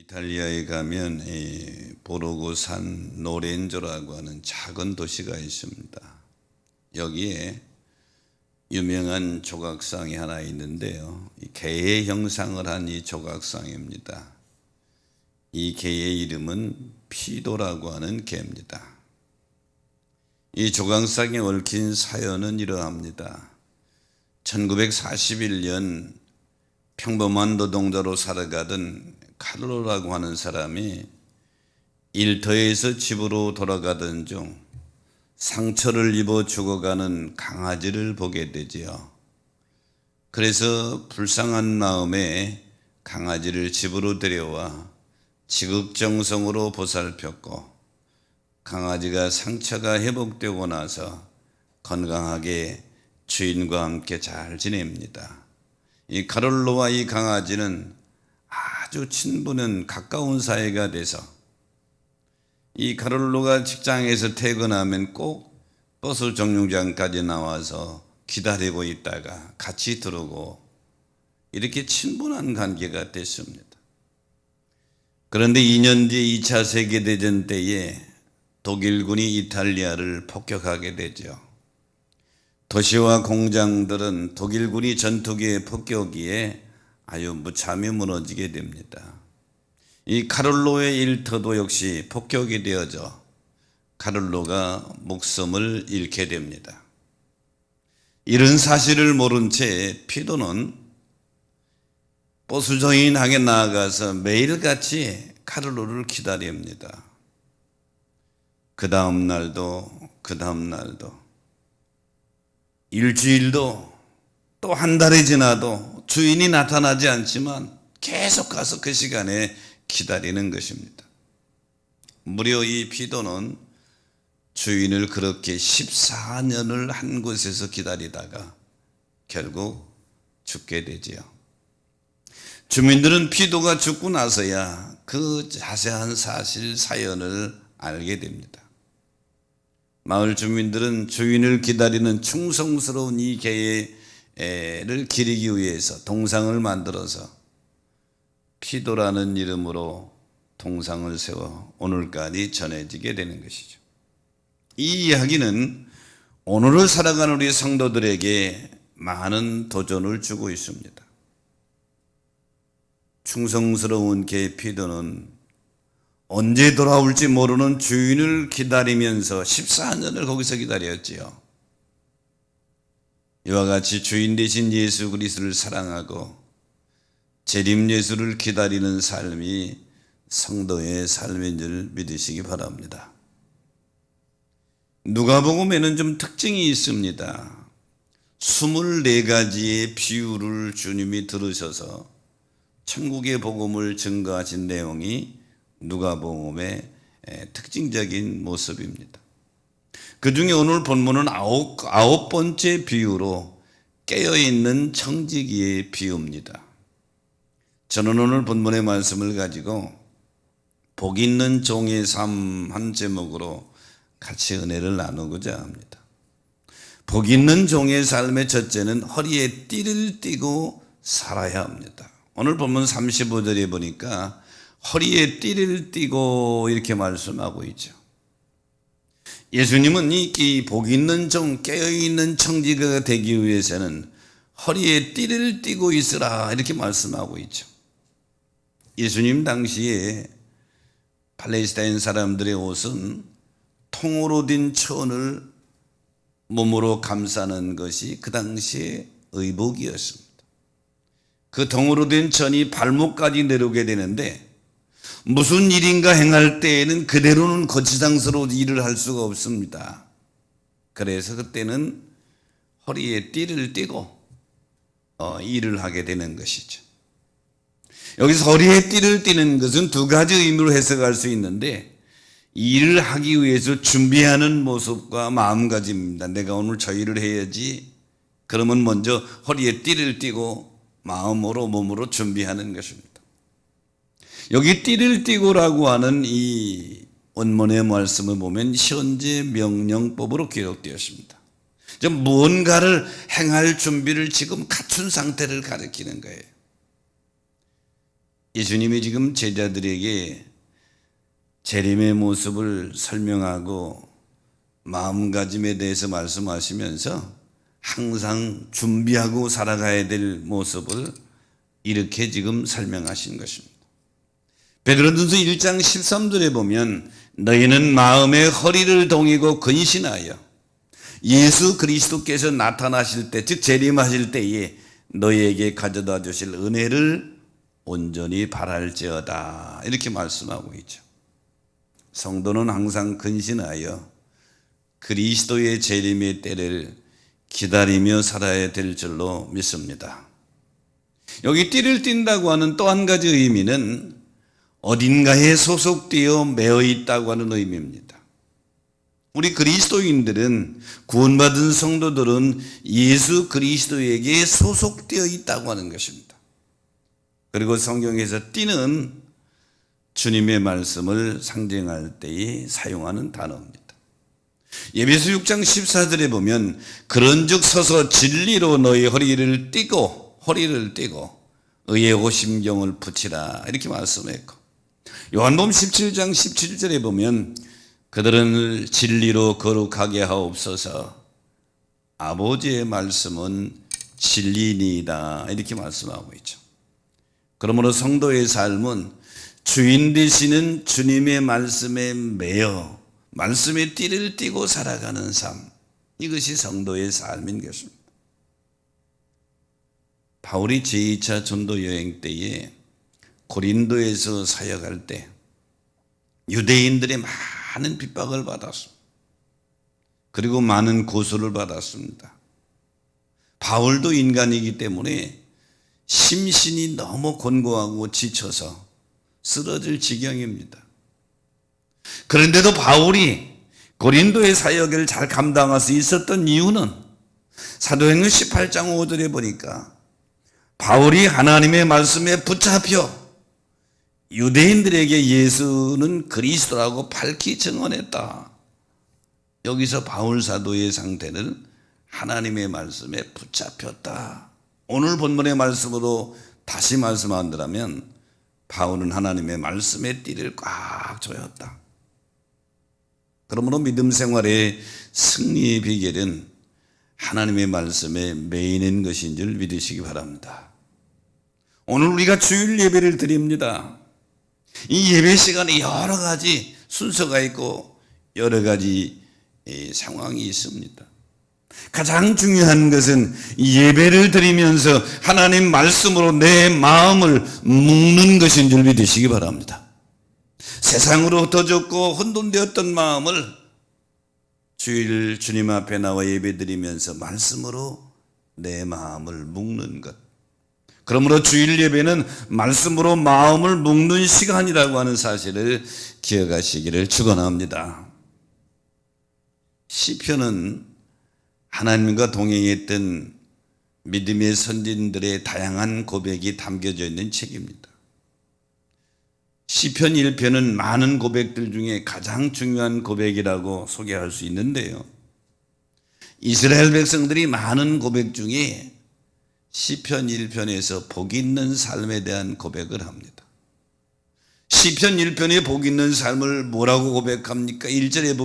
이탈리아에 가면 보르고산 노렌조라고 하는 작은 도시가 있습니다. 여기에 유명한 조각상이 하나 있는데요. 개의 형상을 한 이 조각상입니다. 이 개의 이름은 피도라고 하는 개입니다. 이 조각상에 얽힌 사연은 이러합니다. 1941년 평범한 노동자로 살아가던 카를로라고 하는 사람이 일터에서 집으로 돌아가던 중 상처를 입어 죽어가는 강아지를 보게 되지요. 그래서 불쌍한 마음에 강아지를 집으로 데려와 지극정성으로 보살폈고, 강아지가 상처가 회복되고 나서 건강하게 주인과 함께 잘 지냅니다. 이 카를로와 이 강아지는 아주 친분은 가까운 사이가 돼서 이 카를로가 직장에서 퇴근하면 꼭 버스 정류장까지 나와서 기다리고 있다가 같이 들어오고, 이렇게 친분한 관계가 됐습니다. 그런데 2년 뒤 2차 세계대전 때에 독일군이 이탈리아를 폭격하게 되죠. 도시와 공장들은 독일군이 전투기에 폭격기에 아주 무참히 무너지게 됩니다. 이 카를로의 일터도 역시 폭격이 되어져 카를로가 목숨을 잃게 됩니다. 이런 사실을 모른 채 피도는 버스 정류장에 나아가서 매일같이 카를로를 기다립니다. 그 다음 날도 일주일도 또 한 달이 지나도 주인이 나타나지 않지만 계속 가서 그 시간에 기다리는 것입니다. 무려 이 피도는 주인을 그렇게 14년을 한 곳에서 기다리다가 결국 죽게 되지요. 주민들은 피도가 죽고 나서야 그 자세한 사연을 알게 됩니다. 마을 주민들은 주인을 기다리는 충성스러운 이 개를 기리기 위해서 동상을 만들어서 피도라는 이름으로 동상을 세워 오늘까지 전해지게 되는 것이죠. 이 이야기는 오늘을 살아가는 우리 성도들에게 많은 도전을 주고 있습니다. 충성스러운 개 피도는 언제 돌아올지 모르는 주인을 기다리면서 14년을 거기서 기다렸지요. 이와 같이 주인 되신 예수 그리스도를 사랑하고 재림 예수를 기다리는 삶이 성도의 삶인 줄 믿으시기 바랍니다. 누가복음에는 좀 특징이 있습니다. 24가지의 비유를 주님이 들으셔서 천국의 복음을 증거하신 내용이 누가복음의 특징적인 모습입니다. 그 중에 오늘 본문은 아홉 번째 비유로 깨어있는 청지기의 비유입니다. 저는 오늘 본문의 말씀을 가지고 복 있는 종의 삶 한 제목으로 같이 은혜를 나누고자 합니다. 복 있는 종의 삶의 첫째는 허리에 띠를 띠고 살아야 합니다. 오늘 본문 35절에 보니까 허리에 띠를 띠고 이렇게 말씀하고 있죠. 예수님은 이 복 있는 종, 깨어있는 청지기가 되기 위해서는 허리에 띠를 띠고 있으라 이렇게 말씀하고 있죠. 예수님 당시에 팔레스타인 사람들의 옷은 통으로 된 천을 몸으로 감싸는 것이 그 당시의 의복이었습니다. 그 통으로 된 천이 발목까지 내려오게 되는데 무슨 일인가 행할 때에는 그대로는 거치장스러워 일을 할 수가 없습니다. 그래서 그때는 허리에 띠를 띠고 일을 하게 되는 것이죠. 여기서 허리에 띠를 띠는 것은 두 가지 의미로 해석할 수 있는데, 일을 하기 위해서 준비하는 모습과 마음가짐입니다. 내가 오늘 저 일을 해야지. 그러면 먼저 허리에 띠를 띠고 마음으로 몸으로 준비하는 것입니다. 여기 띠를 띠고라고 하는 이 원문의 말씀을 보면 현재 명령법으로 기록되었습니다. 무언가를 행할 준비를 지금 갖춘 상태를 가리키는 거예요. 예수님이 지금 제자들에게 재림의 모습을 설명하고 마음가짐에 대해서 말씀하시면서 항상 준비하고 살아가야 될 모습을 이렇게 지금 설명하신 것입니다. 베드로전서 1장 13절에 보면 너희는 마음의 허리를 동이고 근신하여 예수 그리스도께서 나타나실 때, 즉 재림하실 때에 너희에게 가져다 주실 은혜를 온전히 바랄지어다, 이렇게 말씀하고 있죠. 성도는 항상 근신하여 그리스도의 재림의 때를 기다리며 살아야 될 줄로 믿습니다. 여기 띠를 띈다고 하는 또 한 가지 의미는 어딘가에 소속되어 매어 있다고 하는 의미입니다. 우리 그리스도인들은, 구원받은 성도들은 예수 그리스도에게 소속되어 있다고 하는 것입니다. 그리고 성경에서 띠는 주님의 말씀을 상징할 때에 사용하는 단어입니다. 에베소 6장 14절에 보면 그런즉 서서 진리로 너희 허리를 띠고 의의 오심경을 붙이라, 이렇게 말씀했고, 요한복음 17장 17절에 보면 그들은 진리로 거룩하게 하옵소서, 아버지의 말씀은 진리니이다, 이렇게 말씀하고 있죠. 그러므로 성도의 삶은 주인 되시는 주님의 말씀에 매여 말씀의 띠를 띠고 살아가는 삶, 이것이 성도의 삶인 것입니다. 바울이 제2차 전도 여행 때에 고린도에서 사역할 때 유대인들의 많은 핍박을 받았습니다. 그리고 많은 고소를 받았습니다. 바울도 인간이기 때문에 심신이 너무 곤고하고 지쳐서 쓰러질 지경입니다. 그런데도 바울이 고린도의 사역을 잘 감당할 수 있었던 이유는 사도행전 18장 5절에 보니까 바울이 하나님의 말씀에 붙잡혀 유대인들에게 예수는 그리스도라고 밝히 증언했다. 여기서 바울 사도의 상태는 하나님의 말씀에 붙잡혔다. 오늘 본문의 말씀으로 다시 말씀한다면 바울은 하나님의 말씀의 띠를 꽉 조였다. 그러므로 믿음 생활의 승리의 비결은 하나님의 말씀에 매이는 것인 줄 믿으시기 바랍니다. 오늘 우리가 주일 예배를 드립니다. 이 예배 시간에 여러 가지 순서가 있고 여러 가지 상황이 있습니다. 가장 중요한 것은 예배를 드리면서 하나님 말씀으로 내 마음을 묶는 것인 줄 믿으시기 바랍니다. 세상으로 흩어졌고 혼돈되었던 마음을 주일 주님 앞에 나와 예배 드리면서 말씀으로 내 마음을 묶는 것. 그러므로 주일 예배는 말씀으로 마음을 묶는 시간이라고 하는 사실을 기억하시기를 축원합니다. 시편은 하나님과 동행했던 믿음의 선진들의 다양한 고백이 담겨져 있는 책입니다. 시편 1편은 많은 고백들 중에 가장 중요한 고백이라고 소개할 수 있는데요, 이스라엘 백성들이 많은 고백 중에 시편 1편에서 복 있는 삶에 대한 고백을 합니다. 시편 1편에 복 있는 삶을 뭐라고 고백합니까? 1절에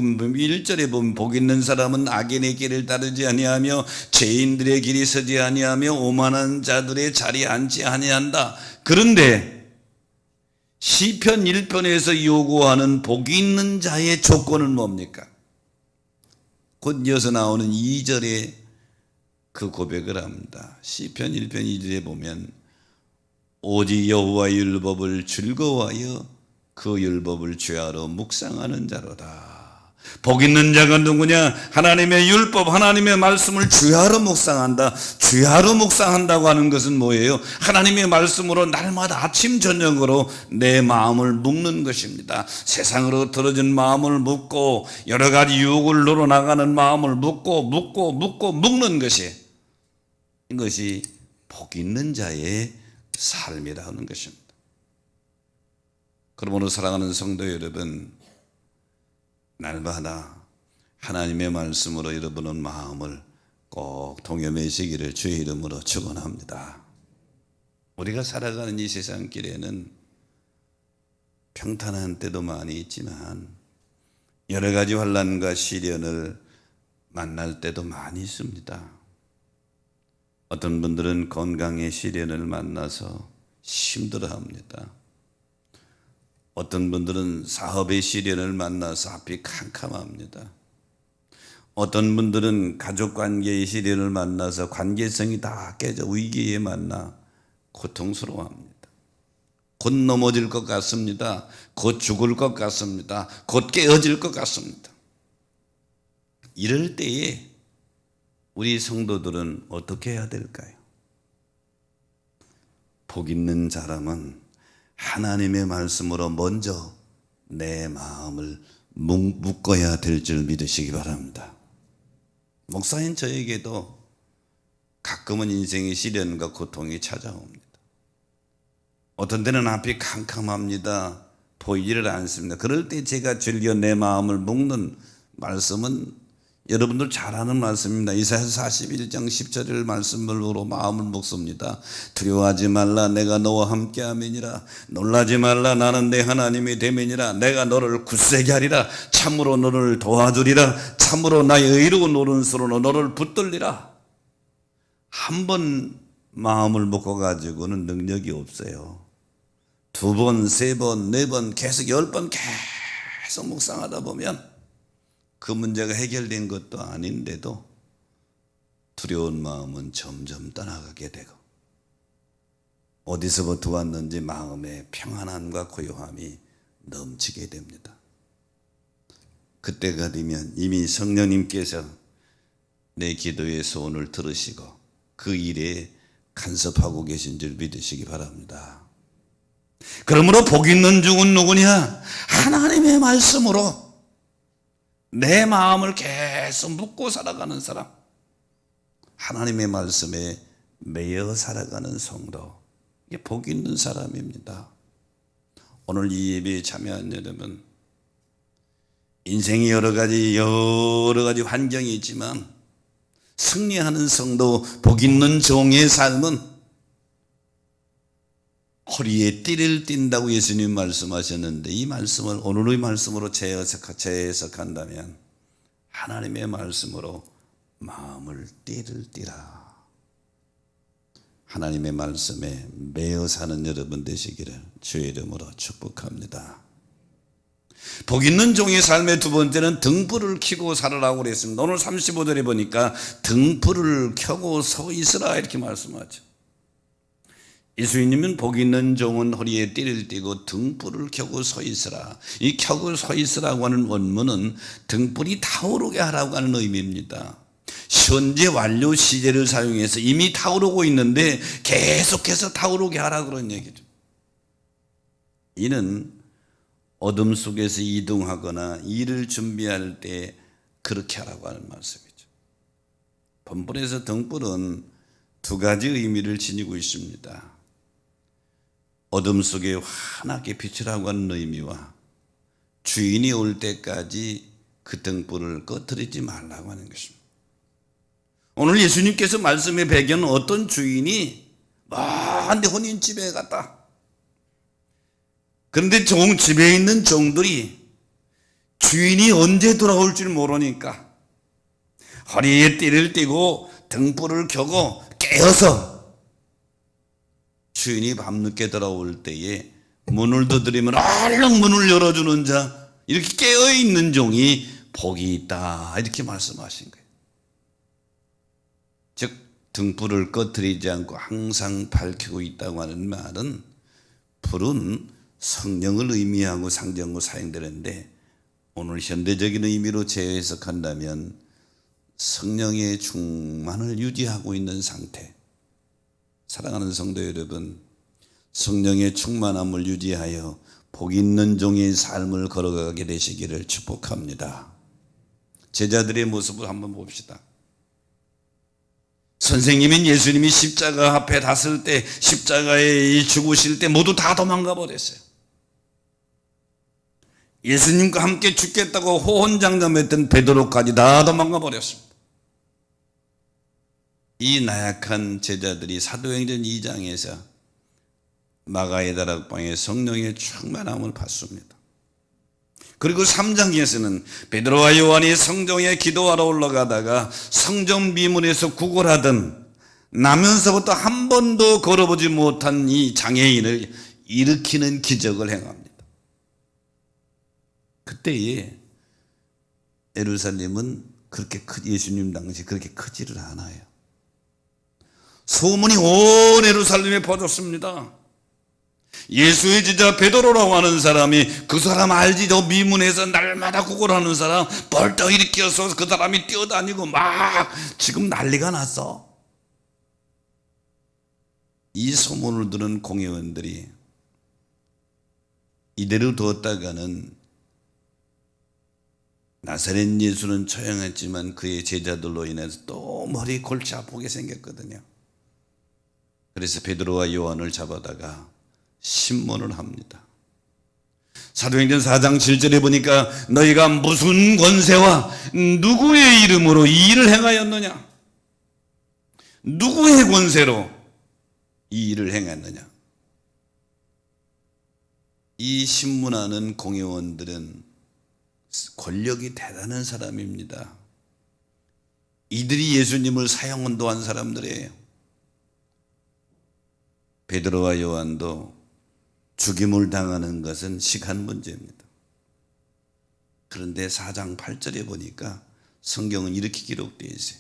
보면 복 있는 사람은 악인의 길을 따르지 아니하며 죄인들의 길이 서지 아니하며 오만한 자들의 자리에 앉지 아니한다. 그런데 시편 1편에서 요구하는 복 있는 자의 조건은 뭡니까? 곧 이어서 나오는 2절에 그 고백을 합니다. 시편 1편 2절에 보면 오직 여호와의 율법을 즐거워하여 그 율법을 죄하러 묵상하는 자로다. 복 있는 자가 누구냐? 하나님의 율법, 하나님의 말씀을 죄하러 묵상한다. 죄하러 묵상한다고 하는 것은 뭐예요? 하나님의 말씀으로 날마다 아침 저녁으로 내 마음을 묶는 것입니다. 세상으로 떨어진 마음을 묶고 여러 가지 유혹을 늘어나가는 마음을 묶는 것이, 이것이 복 있는 자의 삶이라는 것입니다. 그러므로 사랑하는 성도 여러분, 날마다 하나님의 말씀으로 여러분의 마음을 꼭 동요매시기를 주의 이름으로 축원합니다. 우리가 살아가는 이 세상 길에는 평탄한 때도 많이 있지만 여러 가지 환난과 시련을 만날 때도 많이 있습니다. 어떤 분들은 건강의 시련을 만나서 힘들어합니다. 어떤 분들은 사업의 시련을 만나서 앞이 캄캄합니다. 어떤 분들은 가족관계의 시련을 만나서 관계성이 다 깨져 위기에 만나 고통스러워합니다. 곧 넘어질 것 같습니다. 곧 죽을 것 같습니다. 곧 깨어질 것 같습니다. 이럴 때에 우리 성도들은 어떻게 해야 될까요? 복 있는 사람은 하나님의 말씀으로 먼저 내 마음을 묶어야 될 줄 믿으시기 바랍니다. 목사인 저에게도 가끔은 인생의 시련과 고통이 찾아옵니다. 어떤 때는 앞이 캄캄합니다. 보이지를 않습니다. 그럴 때 제가 즐겨 내 마음을 묶는 말씀은 여러분들 잘 아는 말씀입니다. 이사야서 41장 10절을 말씀으로 마음을 묶습니다. 두려워하지 말라, 내가 너와 함께함이니라. 놀라지 말라, 나는 내 하나님이 됨이니라. 내가 너를 굳세게 하리라. 참으로 너를 도와주리라. 참으로 나의 의로운 오른손으로 너를 붙들리라. 한 번 마음을 묶어가지고는 능력이 없어요. 두 번, 세 번, 네 번, 계속 10번 계속 묵상하다 보면 그 문제가 해결된 것도 아닌데도 두려운 마음은 점점 떠나가게 되고 어디서부터 왔는지 마음에 평안함과 고요함이 넘치게 됩니다. 그때가 되면 이미 성령님께서 내 기도의 소원을 들으시고 그 일에 간섭하고 계신 줄 믿으시기 바랍니다. 그러므로 복 있는 중은 누구냐? 하나님의 말씀으로 내 마음을 계속 묶고 살아가는 사람, 하나님의 말씀에 매여 살아가는 성도, 이게 복 있는 사람입니다. 오늘 이 예배에 참여한 여러분, 인생이 여러 가지 환경이 있지만 승리하는 성도, 복 있는 종의 삶은 허리에 띠를 띈다고 예수님 말씀하셨는데, 이 말씀을 오늘의 말씀으로 재해석한다면 하나님의 말씀으로 마음을 띠를 띠라. 하나님의 말씀에 매여 사는 여러분 되시기를 주의 이름으로 축복합니다. 복 있는 종의 삶의 두 번째는 등불을 켜고 살아라고 그랬습니다. 오늘 35절에 보니까 등불을 켜고 서 있으라 이렇게 말씀하죠. 예수님은 복 있는 종은 허리에 띠를 띠고 등불을 켜고 서 있으라. 이 켜고 서 있으라고 하는 원문은 등불이 타오르게 하라고 하는 의미입니다. 현재 완료 시제를 사용해서 이미 타오르고 있는데 계속해서 타오르게 하라 그런 얘기죠. 이는 어둠 속에서 이동하거나 일을 준비할 때 그렇게 하라고 하는 말씀이죠. 본문에서 등불은 두 가지 의미를 지니고 있습니다. 어둠 속에 환하게 비추라고 하는 의미와 주인이 올 때까지 그 등불을 꺼뜨리지 말라고 하는 것입니다. 오늘 예수님께서 말씀의 배경은 어떤 주인이 먼 혼인집에 갔다. 그런데 집에 있는 종들이 주인이 언제 돌아올 줄 모르니까 허리에 띠를 띠고 등불을 켜고 깨어서 주인이 밤늦게 돌아올 때에 문을 두드리면 얼른 문을 열어주는 자, 이렇게 깨어있는 종이 복이 있다 이렇게 말씀하신 거예요. 즉 등불을 꺼뜨리지 않고 항상 밝히고 있다고 하는 말은 불은 성령을 의미하고 상징으로 사용되는데 오늘 현대적인 의미로 재해석한다면 성령의 충만을 유지하고 있는 상태. 사랑하는 성도 여러분, 성령의 충만함을 유지하여 복 있는 종의 삶을 걸어가게 되시기를 축복합니다. 제자들의 모습을 한번 봅시다. 선생님인 예수님이 십자가 앞에 닿았을 때, 십자가에 죽으실 때 모두 다 도망가 버렸어요. 예수님과 함께 죽겠다고 호언장담했던 베드로까지 다 도망가 버렸습니다. 이 나약한 제자들이 사도행전 2장에서 마가의 다락방에 성령의 충만함을 받습니다. 그리고 3장에서는 베드로와 요한이 성전에 기도하러 올라가다가 성전 미문에서 구걸하던 나면서부터 한 번도 걸어보지 못한 이 장애인을 일으키는 기적을 행합니다. 그때에 예루살렘은 그렇게 예수님 당시 그렇게 크지를 않아요. 소문이 온 예루살렘에 퍼졌습니다. 예수의 제자 베드로라고 하는 사람이 그 사람 알지? 저 미문에서 날마다 구걸하는 사람 벌떡 일으켜서 그 사람이 뛰어다니고 막 지금 난리가 났어. 이 소문을 들은 공회원들이 이대로 두었다가는 나사렛 예수는 처형했지만 그의 제자들로 인해서 또 머리 골치 아프게 생겼거든요. 그래서 베드로와 요한을 잡아다가 신문을 합니다. 사도행전 4장 7절에 보니까 너희가 무슨 권세와 누구의 이름으로 이 일을 행하였느냐? 누구의 권세로 이 일을 행했느냐? 이 신문하는 공회원들은 권력이 대단한 사람입니다. 이들이 예수님을 사형언도한 사람들이에요. 베드로와 요한도 죽임을 당하는 것은 시간 문제입니다. 그런데 4장 8절에 보니까 성경은 이렇게 기록되어 있어요.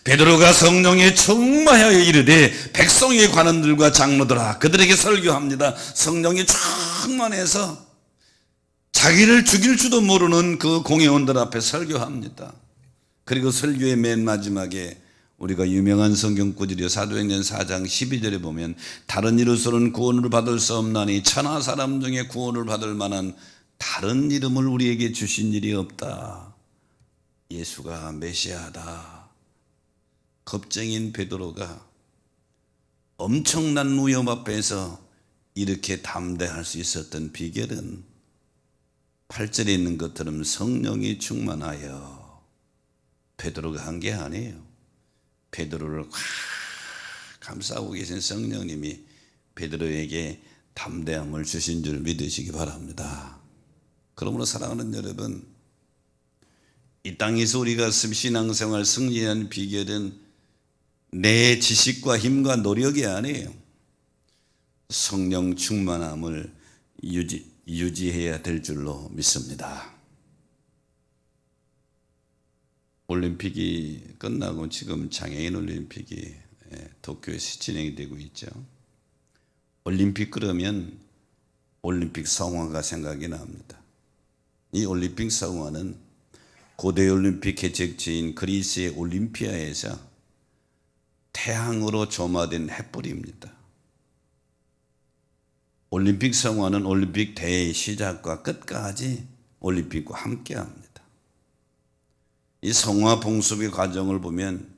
베드로가 성령에 충만하여 이르되 백성의 관원들과 장로들아 그들에게 설교합니다. 성령이 충만해서 자기를 죽일 줄도 모르는 그 공회원들 앞에 설교합니다. 그리고 설교의 맨 마지막에 우리가 유명한 성경 구절이요 사도행전 4장 12절에 보면 다른 이로서는 구원을 받을 수 없나니 천하 사람 중에 구원을 받을 만한 다른 이름을 우리에게 주신 일이 없다. 예수가 메시아다. 겁쟁인 베드로가 엄청난 위험 앞에서 이렇게 담대할 수 있었던 비결은 8절에 있는 것처럼 성령이 충만하여 베드로가 한 게 아니에요. 베드로를 확 감싸고 계신 성령님이 베드로에게 담대함을 주신 줄 믿으시기 바랍니다. 그러므로 사랑하는 여러분, 이 땅에서 우리가 신앙생활 승리하는 비결은 내 지식과 힘과 노력이 아니에요. 성령 충만함을 유지해야 될 줄로 믿습니다. 올림픽이 끝나고 지금 장애인 올림픽이 도쿄에서 진행이 되고 있죠. 올림픽 그러면 올림픽 성화가 생각이 납니다. 이 올림픽 성화는 고대 올림픽 개척지인 그리스의 올림피아에서 태양으로 점화된 횃불입니다. 올림픽 성화는 올림픽 대회의 시작과 끝까지 올림픽과 함께합니다. 이 성화 봉습의 과정을 보면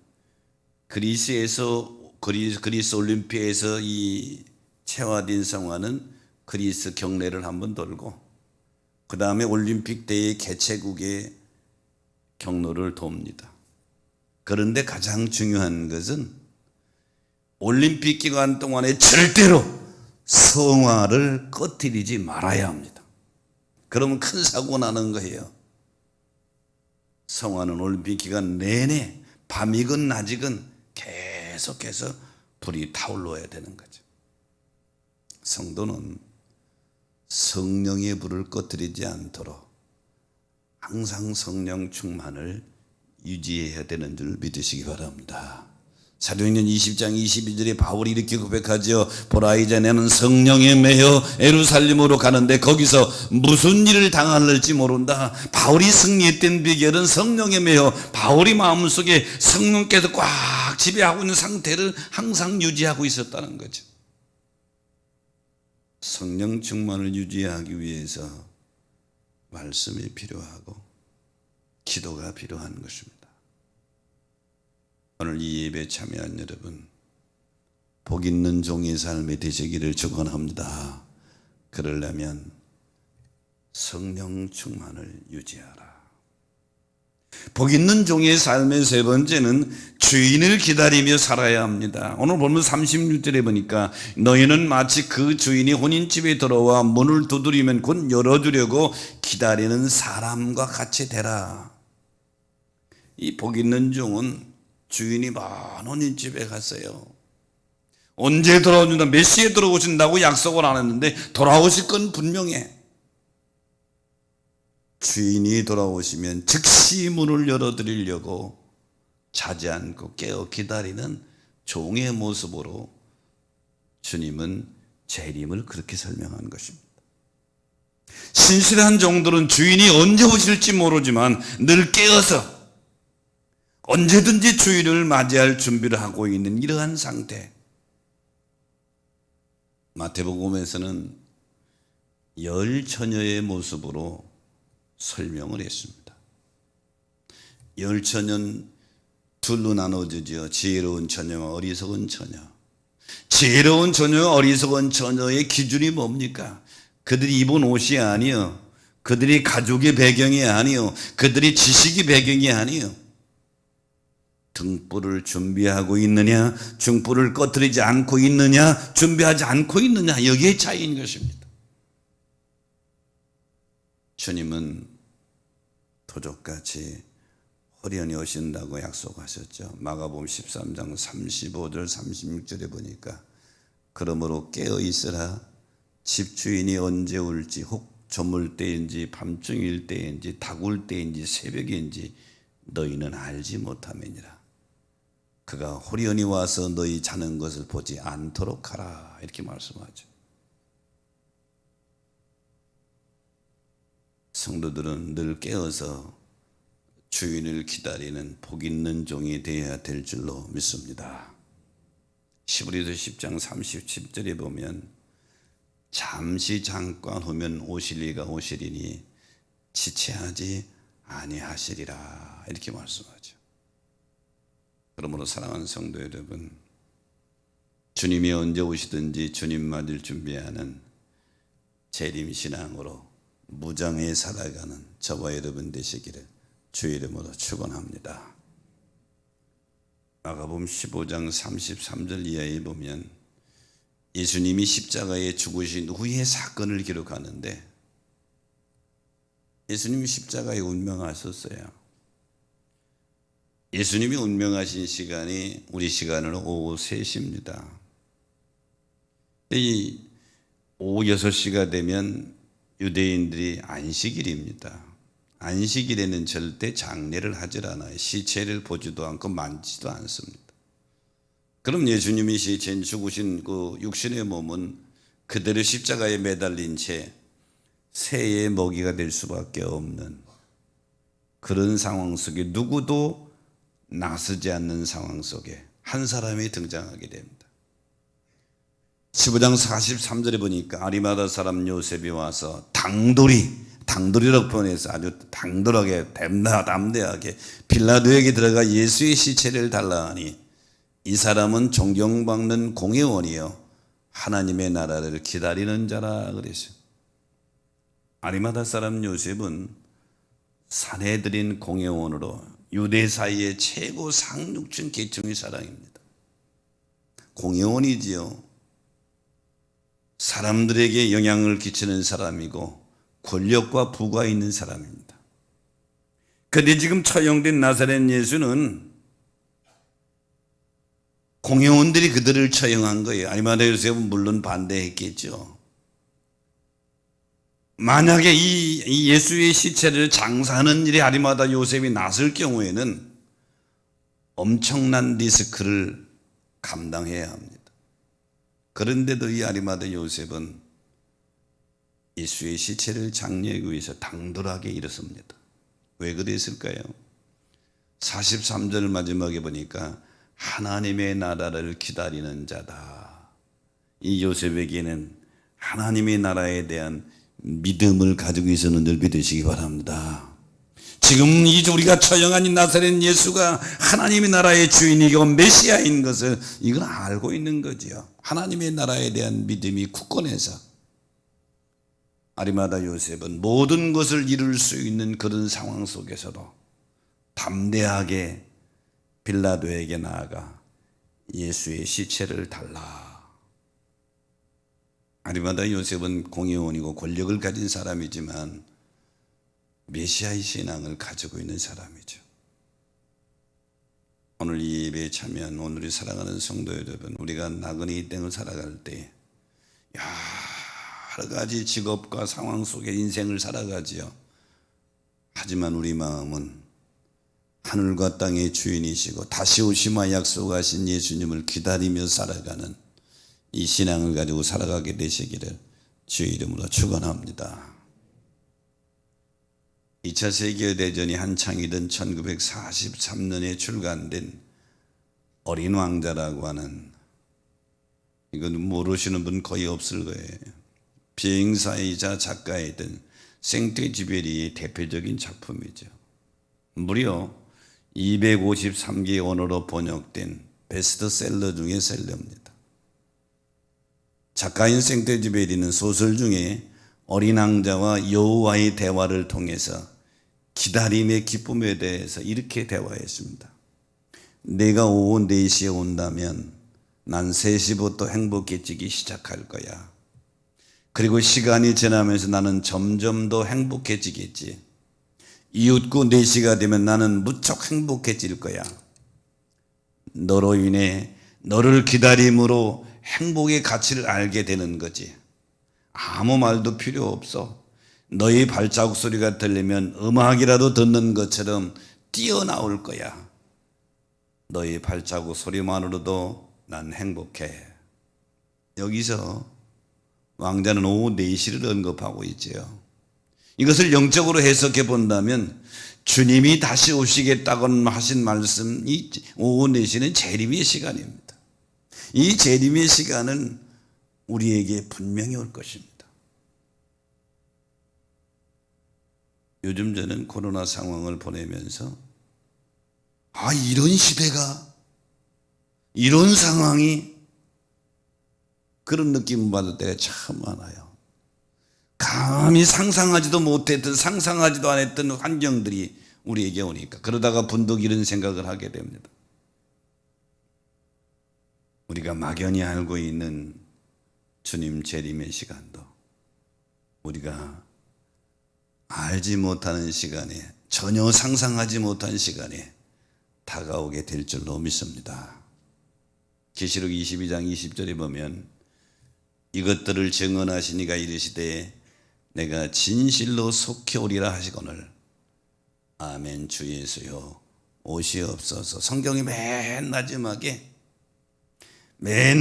그리스 올림피아에서 이 체화된 성화는 그리스 경례를 한번 돌고 그 다음에 올림픽 대회 개최국의 경로를 돕니다. 그런데 가장 중요한 것은 올림픽 기간 동안에 절대로 성화를 꺼뜨리지 말아야 합니다. 그러면 큰 사고 나는 거예요. 성화는 올림픽 기간 내내 밤이건 낮이건 계속해서 불이 타올라야 되는 거죠. 성도는 성령의 불을 꺼뜨리지 않도록 항상 성령 충만을 유지해야 되는 줄 믿으시기 바랍니다. 사도행전 20장 22절에 바울이 이렇게 고백하죠. 보라 이제 나는 성령에 매여 예루살렘으로 가는데 거기서 무슨 일을 당할지 모른다. 바울이 승리했던 비결은 성령에 매여 바울이 마음속에 성령께서 꽉 지배하고 있는 상태를 항상 유지하고 있었다는 거죠. 성령 충만을 유지하기 위해서 말씀이 필요하고 기도가 필요한 것입니다. 오늘 이 예배에 참여한 여러분, 복 있는 종의 삶이 되시기를 축원합니다. 그러려면 성령 충만을 유지하라. 복 있는 종의 삶의 세 번째는 주인을 기다리며 살아야 합니다. 오늘 보면 36절에 보니까 너희는 마치 그 주인이 혼인집에 들어와 문을 두드리면 곧 열어주려고 기다리는 사람과 같이 되라. 이 복 있는 종은 주인이 먼 혼인집에 갔어요. 언제 돌아오는다, 몇 시에 들어오신다고 약속을 안 했는데 돌아오실 건 분명해. 주인이 돌아오시면 즉시 문을 열어드리려고 자지 않고 깨어 기다리는 종의 모습으로 주님은 재림을 그렇게 설명한 것입니다. 신실한 종들은 주인이 언제 오실지 모르지만 늘 깨어서 언제든지 주인을 맞이할 준비를 하고 있는 이러한 상태. 마태복음에서는 열 처녀의 모습으로 설명을 했습니다. 열 처녀는 둘로 나눠지죠. 지혜로운 처녀와 어리석은 처녀. 지혜로운 처녀와 어리석은 처녀의 기준이 뭡니까? 그들이 입은 옷이 아니요, 그들이 가족의 배경이 아니요, 그들이 지식의 배경이 아니요, 등불을 준비하고 있느냐, 등불을 꺼뜨리지 않고 있느냐, 준비하지 않고 있느냐, 여기에 차이인 것입니다. 주님은 도적같이 호련히 오신다고 약속하셨죠. 마가복음 13장 35절 36절에 보니까 그러므로 깨어 있으라. 집주인이 언제 올지, 혹 저물 때인지 밤중일 때인지 다굴 때인지 새벽인지 너희는 알지 못함이니라. 그가 호련히 와서 너희 자는 것을 보지 않도록 하라. 이렇게 말씀하죠. 성도들은 늘 깨어서 주인을 기다리는 복 있는 종이 되어야 될 줄로 믿습니다. 히브리서 10장 37절에 보면 잠시 잠깐 후면 오실 이가 오시리니 지체하지 아니하시리라 이렇게 말씀하죠. 그러므로 사랑하는 성도 여러분, 주님이 언제 오시든지 주님 맞을 준비하는 재림신앙으로 무장해 살아가는 저와 여러분 되시기를 주의 이름으로 축원합니다. 마가복음 15장 33절 이하에 보면 예수님이 십자가에 죽으신 후의 사건을 기록하는데 예수님이 십자가에 운명하셨어요. 예수님이 운명하신 시간이 우리 시간으로 오후 3시입니다. 이 오후 6시가 되면 유대인들이 안식일입니다. 안식일에는 절대 장례를 하질 않아요. 시체를 보지도 않고 만지도 않습니다. 그럼 예수님이 시체인 죽으신 그 육신의 몸은 그대로 십자가에 매달린 채 새의 먹이가 될 수밖에 없는 그런 상황 속에 누구도 나서지 않는 상황 속에 한 사람이 등장하게 됩니다. 15장 43절에 보니까 아리마다 사람 요셉이 와서 당돌이라고 표현해서 아주 당돌하게 담대하게 빌라도에게 들어가 예수의 시체를 달라 하니 이 사람은 존경받는 공회원이요 하나님의 나라를 기다리는 자라 그랬어요. 아리마다 사람 요셉은 산헤드린 공회원으로 유대 사이의 최고 상류층 계층의 사람입니다. 공회원이지요. 사람들에게 영향을 끼치는 사람이고 권력과 부가 있는 사람입니다. 그런데 지금 처형된 나사렛 예수는 공회원들이 그들을 처형한 거예요. 아리마다 요셉은 물론 반대했겠죠. 만약에 이 예수의 시체를 장사하는 일에 아리마다 요셉이 나설 경우에는 엄청난 리스크를 감당해야 합니다. 그런데도 이 아리마다 요셉은 예수의 시체를 장례하기 위해서 당돌하게 일었습니다. 왜 그랬을까요? 43절 마지막에 보니까 하나님의 나라를 기다리는 자다. 이 요셉에게는 하나님의 나라에 대한 믿음을 가지고 있었는 줄 믿으시기 바랍니다. 지금 우리가 처형한 이 나사렛 예수가 하나님의 나라의 주인이고 메시아인 것을 이걸 알고 있는 거지요. 하나님의 나라에 대한 믿음이 굳건해서 아리마다 요셉은 모든 것을 이룰 수 있는 그런 상황 속에서도 담대하게 빌라도에게 나아가 예수의 시체를 달라. 아리마다 요셉은 공의원이고 권력을 가진 사람이지만 메시아의 신앙을 가지고 있는 사람이죠. 오늘 이 예배에 참여한 오늘의 사랑하는 성도 여러분, 우리가 나그네 이 땅을 살아갈 때 여러 가지 직업과 상황 속에 인생을 살아가지요. 하지만 우리 마음은 하늘과 땅의 주인이시고 다시 오시마 약속하신 예수님을 기다리며 살아가는 이 신앙을 가지고 살아가게 되시기를 주의 이름으로 축원합니다. 2차 세계대전이 한창이던 1943년에 출간된 어린 왕자라고 하는, 이건 모르시는 분 거의 없을 거예요. 비행사이자 작가이던 생떼쥐베리의 대표적인 작품이죠. 무려 253개 언어로 번역된 베스트셀러 중에 셀러입니다. 작가인 생떼쥐베리는 소설 중에 어린 왕자와 여호와의 대화를 통해서 기다림의 기쁨에 대해서 이렇게 대화했습니다. 내가 오후 4시에 온다면 난 3시부터 행복해지기 시작할 거야. 그리고 시간이 지나면서 나는 점점 더 행복해지겠지. 이웃고 4시가 되면 나는 무척 행복해질 거야. 너로 인해 너를 기다림으로 행복의 가치를 알게 되는 거지. 아무 말도 필요 없어. 너의 발자국 소리가 들리면 음악이라도 듣는 것처럼 뛰어나올 거야. 너의 발자국 소리만으로도 난 행복해. 여기서 왕자는 오후 4시를 언급하고 있지요. 이것을 영적으로 해석해 본다면 주님이 다시 오시겠다고 하신 말씀, 이 오후 4시는 재림의 시간입니다. 이 재림의 시간은 우리에게 분명히 올 것입니다. 요즘 저는 코로나 상황을 보내면서 이런 시대가, 이런 상황이, 그런 느낌 받을 때가 참 많아요. 감히 상상하지도 못했던, 상상하지도 않았던 환경들이 우리에게 오니까 그러다가 분독 이런 생각을 하게 됩니다. 우리가 막연히 알고 있는 주님 재림의 시간도 우리가 알지 못하는 시간에, 전혀 상상하지 못한 시간에 다가오게 될 줄로 믿습니다. 계시록 22장 20절에 보면 이것들을 증언하시니가 이르시되 내가 진실로 속히 오리라 하시거늘 아멘 주 예수여 오시옵소서. 성경의 맨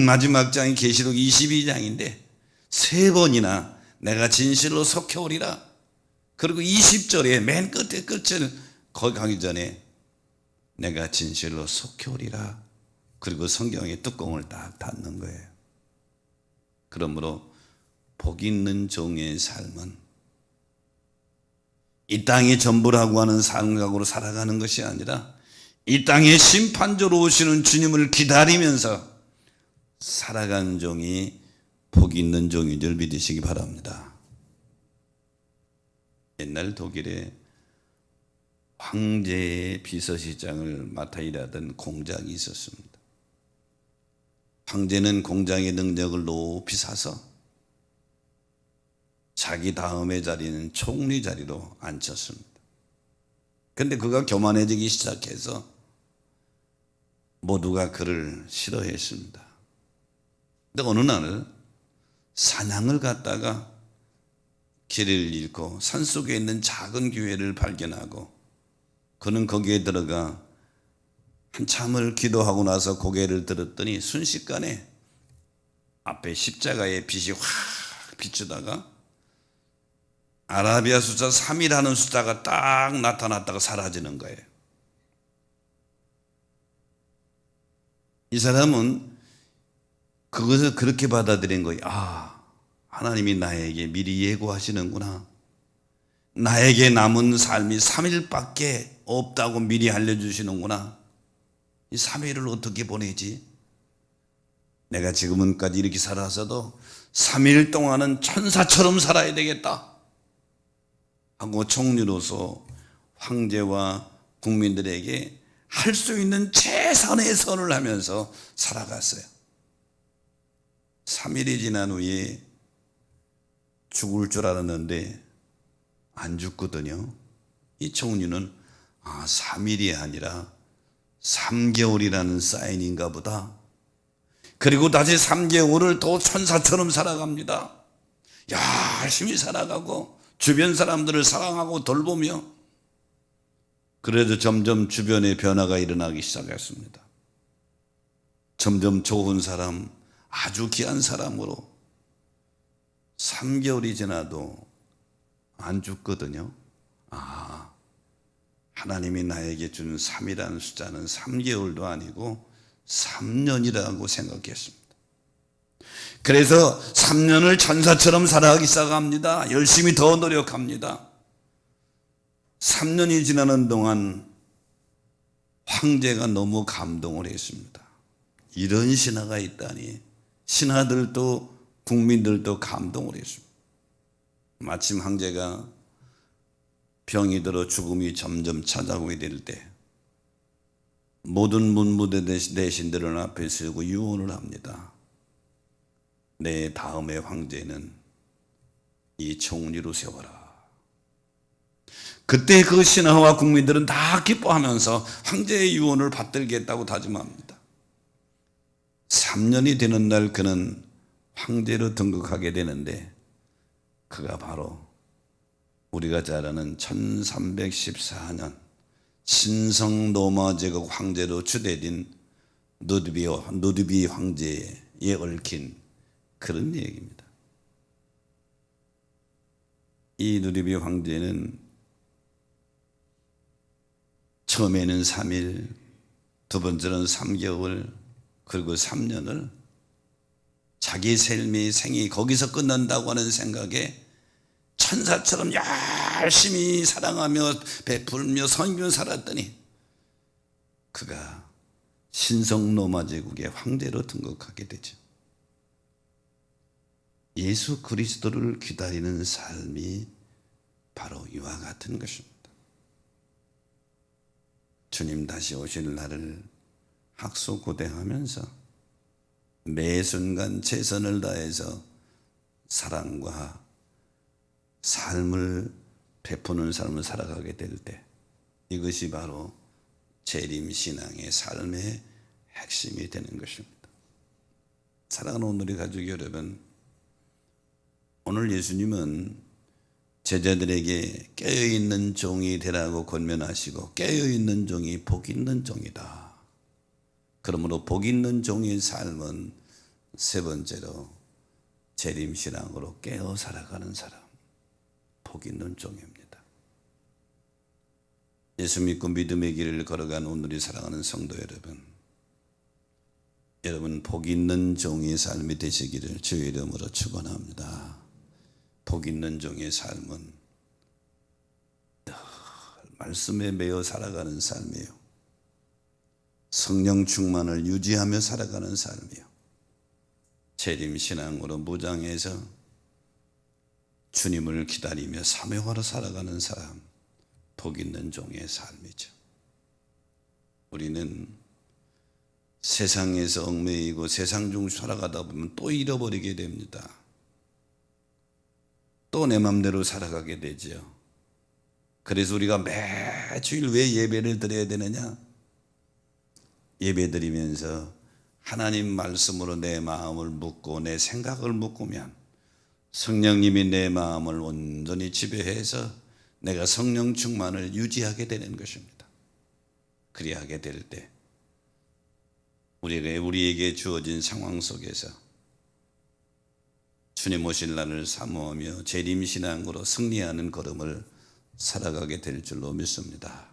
마지막 장이 계시록 22장인데 3번이나 내가 진실로 속히 오리라, 그리고 20절에 맨 끝에 끝을 거기 가기 전에 내가 진실로 속히 오리라, 그리고 성경의 뚜껑을 딱 닫는 거예요. 그러므로 복 있는 종의 삶은 이 땅이 전부라고 하는 생각으로 살아가는 것이 아니라 이 땅에 심판조로 오시는 주님을 기다리면서 살아가는 종이 복 있는 종인 줄 믿으시기 바랍니다. 옛날 독일에 황제의 비서실장을 맡아 일하던 공장이 있었습니다. 황제는 공장의 능력을 높이 사서 자기 다음의 자리는 총리 자리로 앉혔습니다. 그런데 그가 교만해지기 시작해서 모두가 그를 싫어했습니다. 근데 어느 날 사냥을 갔다가 길을 잃고 산속에 있는 작은 교회를 발견하고 그는 거기에 들어가 한참을 기도하고 나서 고개를 들었더니 순식간에 앞에 십자가의 빛이 확 비추다가 아라비아 숫자 3이라는 숫자가 딱 나타났다가 사라지는 거예요. 이 사람은 그것을 그렇게 받아들인 거예요. 하나님이 나에게 미리 예고하시는구나. 나에게 남은 삶이 3일밖에 없다고 미리 알려주시는구나. 이 3일을 어떻게 보내지? 내가 지금까지 이렇게 살아서도 3일 동안은 천사처럼 살아야 되겠다 하고 총리로서 황제와 국민들에게 할 수 있는 최선의 선을 하면서 살아갔어요. 3일이 지난 후에 죽을 줄 알았는데 안 죽거든요. 이 총리는 3일이 아니라 3개월이라는 사인인가 보다. 그리고 다시 3개월을 또 천사처럼 살아갑니다. 열심히 살아가고 주변 사람들을 사랑하고 돌보며, 그래도 점점 주변에 변화가 일어나기 시작했습니다. 점점 좋은 사람, 아주 귀한 사람으로 3개월이 지나도 안 죽거든요. 하나님이 나에게 준 3이라는 숫자는 3개월도 아니고 3년이라고 생각했습니다. 그래서 3년을 천사처럼 살아가기 시작합니다. 열심히 더 노력합니다. 3년이 지나는 동안 황제가 너무 감동을 했습니다. 이런 신하가 있다니. 신하들도 국민들도 감동을 했습니다. 마침 황제가 병이 들어 죽음이 점점 찾아오게 될 때 모든 문무대 대신들을 앞에 세우고 유언을 합니다. 내 다음의 황제는 이 총리로 세워라. 그때 그 신하와 국민들은 다 기뻐하면서 황제의 유언을 받들겠다고 다짐합니다. 3년이 되는 날 그는 황제로 등극하게 되는데, 그가 바로 우리가 잘 아는 1314년 신성 로마 제국 황제로 추대된 누드비 황제에 얽힌 그런 얘기입니다. 이 누드비 황제는 처음에는 3일, 두 번째는 3개월, 그리고 3년을 자기 삶의 생이 거기서 끝난다고 하는 생각에 천사처럼 열심히 사랑하며 베풀며 섬기며 살았더니 그가 신성 로마 제국의 황제로 등극하게 되죠. 예수 그리스도를 기다리는 삶이 바로 이와 같은 것입니다. 주님 다시 오실 날을 학수고대하면서 매 순간 최선을 다해서 사랑과 삶을 베푸는 삶을 살아가게 될 때, 이것이 바로 재림신앙의 삶의 핵심이 되는 것입니다. 사랑하는 오늘의 가족 여러분, 오늘 예수님은 제자들에게 깨어있는 종이 되라고 권면하시고, 깨어있는 종이 복 있는 종이다. 그러므로 복 있는 종의 삶은 세 번째로 재림신앙으로 깨어 살아가는 사람, 복 있는 종입니다. 예수 믿고 믿음의 길을 걸어간 오늘이 사랑하는 성도 여러분 복 있는 종의 삶이 되시기를 주의 이름으로 축원합니다. 복 있는 종의 삶은 늘 말씀에 매여 살아가는 삶이에요. 성령 충만을 유지하며 살아가는 삶이요, 재림신앙으로 무장해서 주님을 기다리며 사명하러 살아가는 사람, 복 있는 종의 삶이죠. 우리는 세상에서 얽매이고 세상 중 살아가다 보면 또 잃어버리게 됩니다. 또 내 맘대로 살아가게 되죠. 그래서 우리가 매주일 왜 예배를 드려야 되느냐? 예배드리면서 하나님 말씀으로 내 마음을 묻고 내 생각을 묶으면 성령님이 내 마음을 온전히 지배해서 내가 성령 충만을 유지하게 되는 것입니다. 그리하게 될 때 우리에게 주어진 상황 속에서 주님 오실 날을 사모하며 재림신앙으로 승리하는 걸음을 살아가게 될 줄로 믿습니다.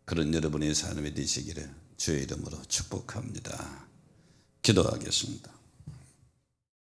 그런 여러분의 삶이 되시기를 주의 이름으로 축복합니다. 기도하겠습니다.